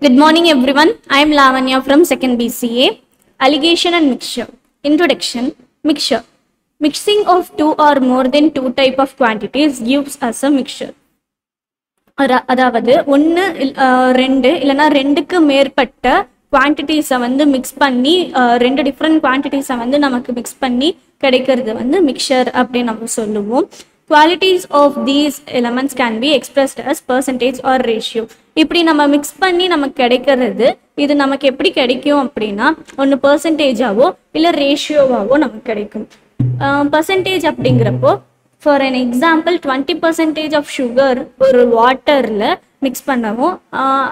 Good morning, everyone. I am Lavanya from 2nd BCA. Alligation and mixture. Introduction. Mixture. Mixing of two or more than two type of quantities gives us a mixture. அதாவது ஒன்று ரெண்டு இல்லைன்னா ரெண்டுக்கு மேற்பட்ட குவான்டிட்டிஸை வந்து mix பண்ணி ரெண்டு different குவான்டிட்டிஸை வந்து நமக்கு மிக்ஸ் பண்ணி கிடைக்கிறது வந்து மிக்சர் அப்படின்னு நம்ம சொல்லுவோம். Qualities of these elements can be expressed as percentage or ratio. இப்படி நம்ம மிக்ஸ் பண்ணி நமக்கு கிடைக்கிறது இது நமக்கு எப்படி கிடைக்கும் அப்படின்னா ஒன்று பர்சன்டேஜாவோ இல்லை ரேஷியோவாவோ நமக்கு கிடைக்கும். பர்சன்டேஜ் அப்படிங்கிறப்போ for an example 20% of sugar ஒரு வாட்டரில் மிக்ஸ் பண்ணவும்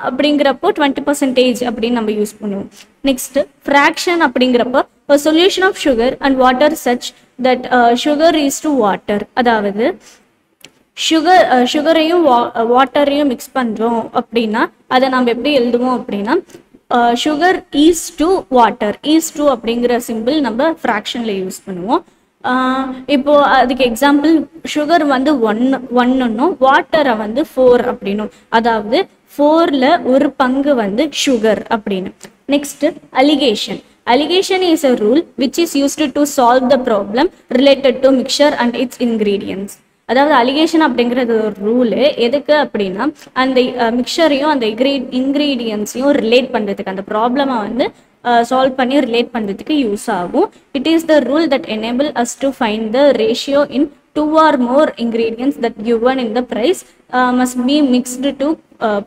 அப்படிங்கிறப்போ 20% அப்படின்னு நம்ம யூஸ் பண்ணுவோம். நெக்ஸ்ட் ஃப்ராக்ஷன் அப்படிங்கிறப்போ a solution of sugar and water such that sugar is to water. அதாவது சுகரையும் வாட்டரையும் மிக்ஸ் பண்ணுறோம் அப்படின்னா அதை நம்ம எப்படி எழுதுவோம் அப்படின்னா sugar is to water, is to அப்படிங்கிற சிம்பிள் நம்ம ஃப்ராக்ஷனில் யூஸ் பண்ணுவோம். இப்போ அதுக்கு எக்ஸாம்பிள் சுகர் வந்து ஒன்னுன்னும் வாட்டரை வந்து 4 அப்படின்னும், அதாவது 4ல் ஒரு பங்கு வந்து சுகர் அப்படின்னு. Next allegation. Alligation is a rule which is used to solve the problem related to mixture and its ingredients. அதாவது அலிகேஷன் அப்படிங்கிறது ஒரு ரூலு எதுக்கு அப்படின்னா அந்த மிக்சரையும் அந்த இன்க்ரீடியன்ஸையும் ரிலேட் பண்ணுறதுக்கு, அந்த ப்ராப்ளமை வந்து சால்வ் பண்ணி ரிலேட் பண்ணுறதுக்கு யூஸ் ஆகும். It is the rule that enable us to find the ratio in 2 or more ingredients that given in the price must be mixed to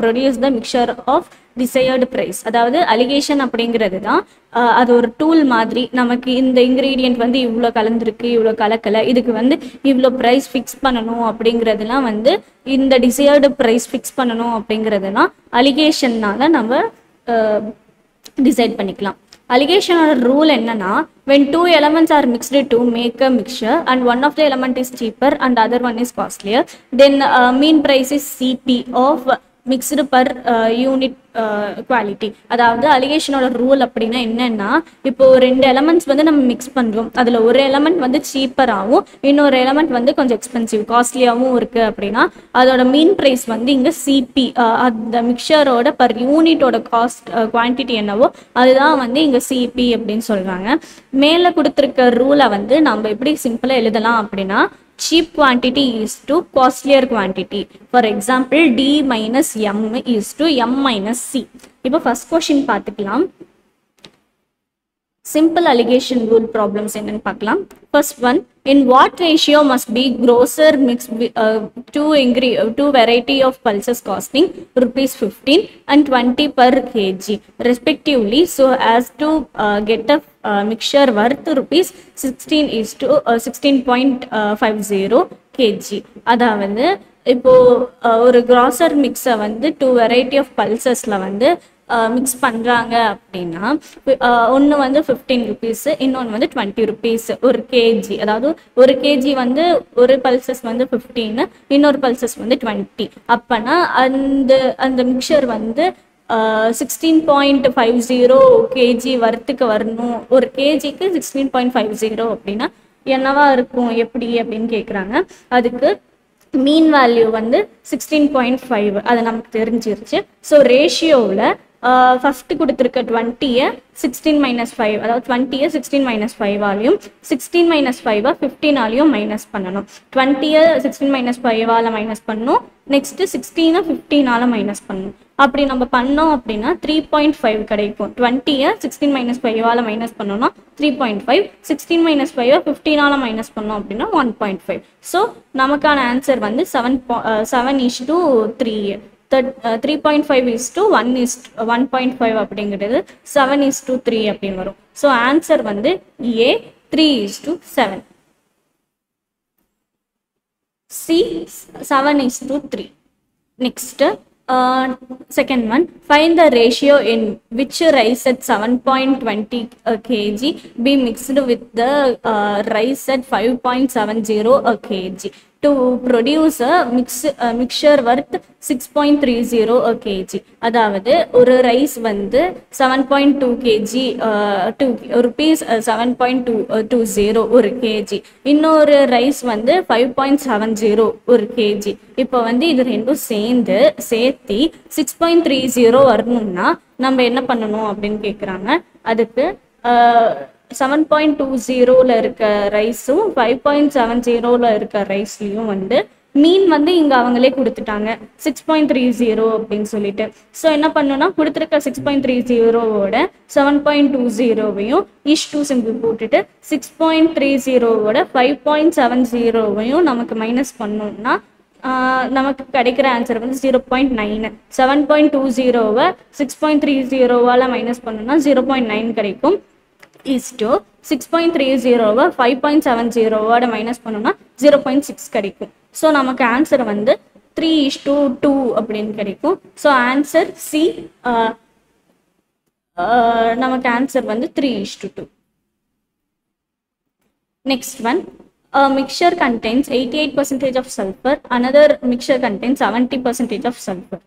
produce the mixture of desired price. அதாவது allegation அப்படிங்கிறது தான் அது ஒரு tool மாதிரி. நமக்கு இந்த ingredient வந்து இவ்வளோ கலந்துருக்கு, இவ்வளோ கலக்கலை, இதுக்கு வந்து இவ்வளோ ப்ரைஸ் ஃபிக்ஸ் பண்ணணும் அப்படிங்கிறதுலாம் வந்து இந்த டிசையர்டு ப்ரைஸ் ஃபிக்ஸ் பண்ணணும் அப்படிங்கிறதுலாம் அலிகேஷன்னால நம்ம டிசைட் பண்ணிக்கலாம். அலிகேஷனோட ரூல் என்னன்னா when two elements are mixed to make a mixture and one of the element is cheaper and other one is costlier, then mean price is CP of mixed per unit quality. அதாவது அலிகேஷனோட rule அப்படின்னா என்னன்னா இப்போ 2 elements வந்து நம்ம mix பண்ணுறோம், அதில் ஒரு element வந்து சீப்பராகவும் இன்னொரு எலமெண்ட் வந்து கொஞ்சம் எக்ஸ்பென்சிவ் காஸ்ட்லியாகவும் இருக்குது அப்படின்னா அதோட மீன் ப்ரைஸ் வந்து இங்கே சிபி, அந்த மிக்சரோட பர் யூனிட்டோட காஸ்ட் குவான்டிட்டி என்னவோ அதுதான் வந்து இங்கே சிபி அப்படின்னு சொல்கிறாங்க. மேலே கொடுத்துருக்க ரூலை வந்து நம்ம எப்படி சிம்பிளாக எழுதலாம் அப்படின்னா cheap quantity is to costlier quantity. For example, D minus M is to M minus C. இப்போ first question பார்த்துக்கலாம். Simple alligation rule problems என்னன்னு பார்க்கலாம். First one, in what ratio must be grocer mixed two variety of pulses costing ₹15 and 20 per kg respectively so as to get a mixture worth ₹16.50 kg. அதாவது இப்போ ஒரு grocer mixer வந்து 2 variety of pulsesல வந்து mix பண்ணுறாங்க அப்படின்னா ஒன்று வந்து ₹15, இன்னொன்று வந்து ₹20 ஒரு கேஜி. அதாவது ஒரு கேஜி வந்து ஒரு பல்சஸ் வந்து 15, இன்னொரு பல்சஸ் வந்து 20. அப்போனா அந்த மிக்சர் வந்து 16.50 கேஜி வரத்துக்கு வரணும். ஒரு கேஜிக்கு 16.50 அப்படின்னா என்னவா இருக்கும் எப்படி அப்படின்னு கேட்குறாங்க. அதுக்கு மீன் வேல்யூ வந்து 16.5, அது நமக்கு தெரிஞ்சிருச்சு. ஸோ ரேஷியோவில் ஃபஸ்ட்டு கொடுத்துருக்க 20யை 16 - 5, அதாவது 20யை 16 - 5ஆலையும் 16 - 5 15ஆலையும் மைனஸ் பண்ணணும். 20யை 16 - 5ஆல் மைனஸ் பண்ணணும். நெக்ஸ்ட்டு 16யை 15ஆல் மைனஸ் பண்ணணும். அப்படி நம்ம பண்ணோம் அப்படின்னா 3.5 கிடைக்கும். 20யை 16 - 5ஆல் மைனஸ் பண்ணோம்னா 3.5, 16 - 5 15ஆல் மைனஸ் பண்ணோம் அப்படின்னா 1.5. ஸோ நமக்கான ஆன்சர் வந்து 7:3. 3.5 is to 1.5 அப்படிங்கிறது 7:3 அப்படின்னு வரும். ஸோ ஆன்சர் வந்து A 3:7, C 7:3. Next second one, find the ratio in which rice at 7.20 kg be mixed with the rice at 5.70 kg. to produce a mixture worth 6.30 a kg. அதாவது ஒரு rice வந்து 7.2 kg rupees 7.20 ஒரு kg, இன்னொரு rice வந்து 5.70 ஒரு kg. இப்போ வந்து இது ரெண்டும் சேர்த்து 6.30 வரணும்னா நம்ம என்ன பண்ணணும் அப்படின்னு கேட்குறாங்க. அதுக்கு 7.20ல இருக்க ரைஸும் 5.70ல இருக்க ரைஸ்லையும் வந்து மீன் வந்து இங்கே அவங்களே கொடுத்துட்டாங்க 6.30 அப்படின்னு சொல்லிட்டு. ஸோ என்ன பண்ணணும்னா கொடுத்துருக்க 6.30வோட 7.20வையும் ஈச் 2 சிம்பிள் போட்டுட்டு 6.30வோட 5.70வையும் நமக்கு மைனஸ் பண்ணோம்னா நமக்கு கிடைக்கிற ஆன்சர் வந்து 0.9. 7.20வை 6.30வால் மைனஸ் பண்ணோம்னா 0.9 கிடைக்கும். ஈஸ்டோ 6.30வை 5.70வோட மைனஸ் பண்ணோம்னா 0.6 கிடைக்கும். ஸோ நமக்கு ஆன்சர் வந்து 3:2 அப்படின்னு கிடைக்கும். ஸோ ஆன்சர் சி, நமக்கு ஆன்சர் வந்து 3:2. Next one, a mixture contains 88% of sulfur, another mixture contains 70% of sulfur.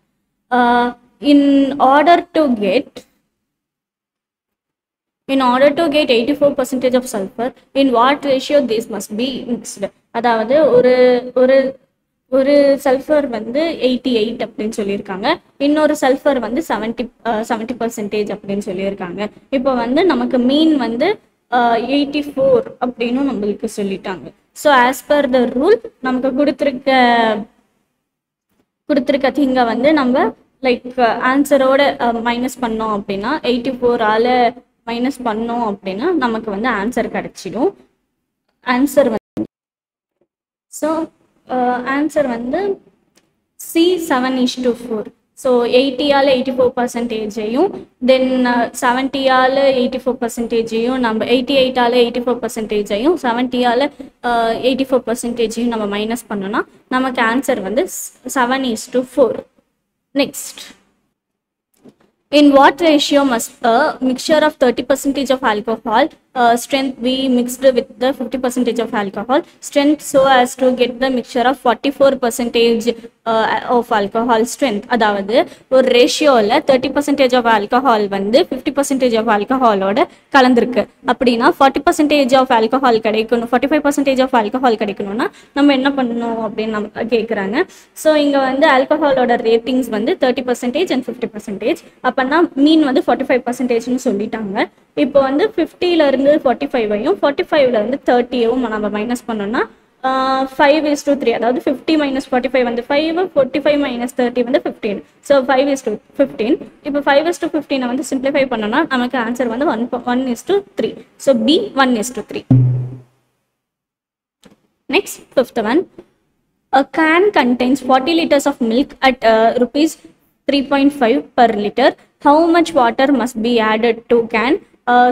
In order to get 84% of sulfur, in what ratio this must be mixed? அதாவது ஒரு sulphur வந்து 88 அப்படின்னு சொல்லியிருக்காங்க, இன்னொரு சல்ஃபர் வந்து 70% அப்படின்னு சொல்லியிருக்காங்க. இப்போ வந்து நமக்கு மீன் வந்து 84 அப்படின்னு நம்மளுக்கு சொல்லிட்டாங்க. So as per the rule நமக்கு கொடுத்துருக்க திங்கை வந்து நம்ம லைக் ஆன்சரோட மைனஸ் பண்ணோம் அப்படின்னா 84ஆல் மைனஸ் பண்ணோம் அப்படின்னா நமக்கு வந்து ஆன்சர் கிடைச்சிடும். ஆன்சர் வந்து ஸோ ஆன்சர் வந்து சி 7:4. ஸோ 80ஆல் 84%, தென் 70ஆல் 84%, நம்ம 88ஆல் 84%, 70ஆல் 84% நம்ம மைனஸ் பண்ணோம்னா நமக்கு ஆன்சர் வந்து 7:4. Next, in what ratio must a mixture of 30% of alcohol strength be mixed with the 50% of alcohol strength so as to get the mixture of 44% of alcohol strength? அதாவது ஒரு ரேஷியோவில் 30% of alcohol வந்து 50% of alcoholோட கலந்துருக்கு அப்படின்னா 40% of alcohol கிடைக்கணும், 45% of alcohol கிடைக்கணும்னா நம்ம என்ன பண்ணணும் அப்படின்னு நம்ம கேட்குறாங்க. ஸோ இங்கே வந்து ஆல்கஹாலோட ரேட்டிங்ஸ் வந்து 30% and 50%. அப்போனா மீன் வந்து 45%ன்னு சொல்லிட்டாங்க. இப்போ வந்து 50லேருந்து 45வையும் 45லேருந்து 30யும் நம்ம மைனஸ் பண்ணோம்னா 5:3. அதாவது 50 - 45 வந்து 5, 45 - 30 வந்து 15. ஸோ 5:15. இப்போ 5:15 வந்து சிம்பிளிஃபை பண்ணோம்னா நமக்கு ஆன்சர் வந்து 1:3. So B 1:3. Next, fifth one, a can contains 40 liters of milk at rupees 3.5 per liter. How much water must be added to can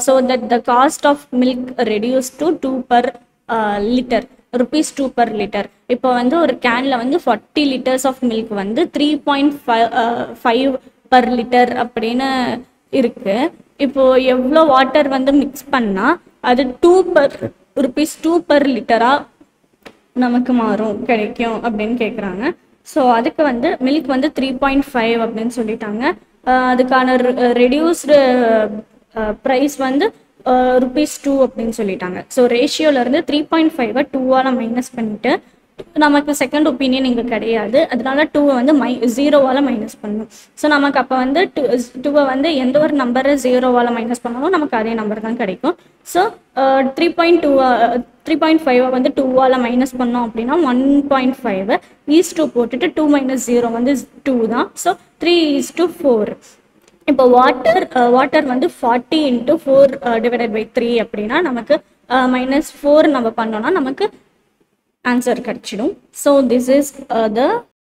so that the cost of milk reduced to 2 per liter, rupees 2 per liter? இப்போ வந்து ஒரு கேனில் வந்து 40 liters of milk வந்து 3.5 per liter அப்படின்னு இருக்கு. இப்போ எவ்வளோ வாட்டர் வந்து மிக்ஸ் பண்ணால் அது rupees 2 per liter-ஆ நமக்கு கிடைக்கும் அப்படின்னு கேட்குறாங்க. ஸோ அதுக்கு வந்து மில்க் வந்து 3.5 அப்படின்னு சொல்லிட்டாங்க. அதுக்கான ரெடியூஸ்டு ப்ரைஸ் வந்து rupees 2 அப்படின்னு சொல்லிட்டாங்க. ஸோ ரேஷியோலேருந்து 3.5-ஐ 2ஆல் மைனஸ் பண்ணிவிட்டு நமக்கு செகண்ட் ஒப்பீனியன் இங்கே கிடையாது, அதனால 2-வை வந்து 0வால் மைனஸ் பண்ணணும். ஸோ நமக்கு அப்போ வந்து 2-வை வந்து எந்த ஒரு நம்பரை 0வால் மைனஸ் பண்ணாலும் நமக்கு அதே நம்பர் தான் கிடைக்கும். ஸோ 3.5-வை வந்து 2வால் மைனஸ் பண்ணோம் அப்படின்னா 1.5 ஈஸ்2 போட்டுட்டு 2 - 0 வந்து 2 தான். ஸோ 3:4. இப்போ வாட்டர் வந்து 40 × 4/3 அப்படின்னா நமக்கு -4 நம்ம பண்ணோம்னா நமக்கு ஆன்சர் கிடைச்சிடும். So this is the